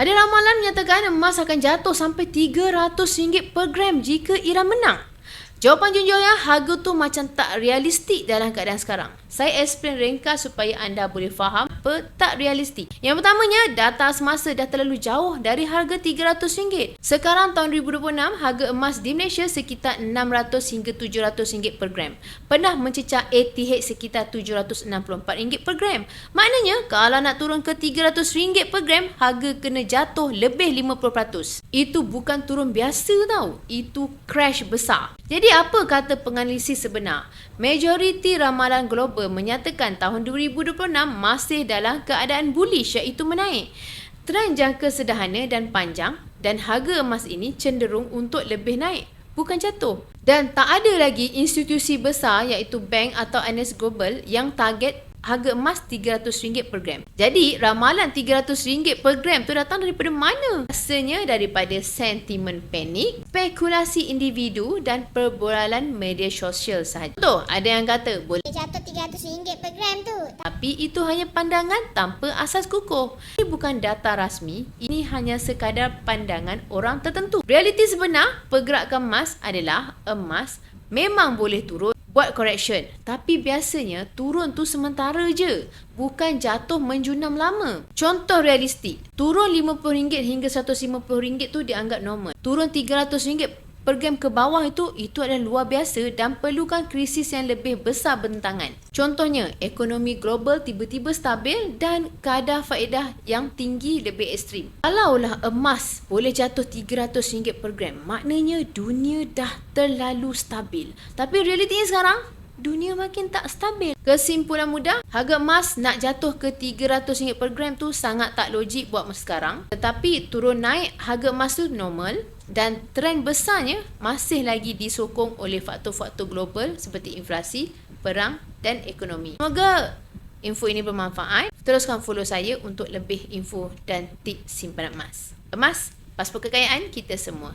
Ada ramalan menyatakan emas akan jatuh sampai RM300 per gram jika Iran menang. Jawapan Junjaya, harga tu macam tak realistik dalam keadaan sekarang. Saya explain ringkas supaya anda boleh faham apa tak realistik. Yang pertamanya, data semasa dah terlalu jauh dari harga RM300. Sekarang tahun 2026, harga emas di Malaysia sekitar RM600 hingga RM700 per gram. Pernah mencecah ATH sekitar RM764 per gram. Maknanya, kalau nak turun ke RM300 per gram, harga kena jatuh lebih 50%. Itu bukan turun biasa tau. Itu crash besar. Jadi apa kata penganalisis sebenar? Majoriti ramalan global menyatakan tahun 2026 masih dalam keadaan bullish iaitu menaik. Trend jangka sederhana dan panjang dan harga emas ini cenderung untuk lebih naik, bukan jatuh. Dan tak ada lagi institusi besar iaitu bank atau analis global yang target harga emas RM300 per gram. Jadi, ramalan RM300 per gram tu datang daripada mana? Rasanya daripada sentimen panik, spekulasi individu dan perburalan media sosial sahaja. Contoh, ada yang kata boleh jatuh RM300 per gram tu. tapi itu hanya pandangan tanpa asas kukuh. Ini bukan data rasmi, ini hanya sekadar pandangan orang tertentu. Realiti sebenar pergerakan emas adalah emas memang boleh turun, buat correction. Tapi biasanya turun tu sementara je, bukan jatuh menjunam lama. Contoh realistik, turun RM50 hingga RM150 tu dianggap normal. Turun RM300 per gram ke bawah itu adalah luar biasa dan perlukan krisis yang lebih besar bentangan. Contohnya, ekonomi global tiba-tiba stabil dan kadar faedah yang tinggi lebih ekstrim. Kalaulah emas boleh jatuh RM300 per gram, maknanya dunia dah terlalu stabil. Tapi realitinya sekarang, dunia makin tak stabil. Kesimpulan mudah, harga emas nak jatuh ke RM300 per gram tu sangat tak logik buat masa sekarang. Tetapi turun naik harga emas tu normal dan trend besarnya masih lagi disokong oleh faktor-faktor global seperti inflasi, perang dan ekonomi. Semoga info ini bermanfaat. Teruskan follow saya untuk lebih info dan tips simpanan emas. Emas, pasport kekayaan kita semua.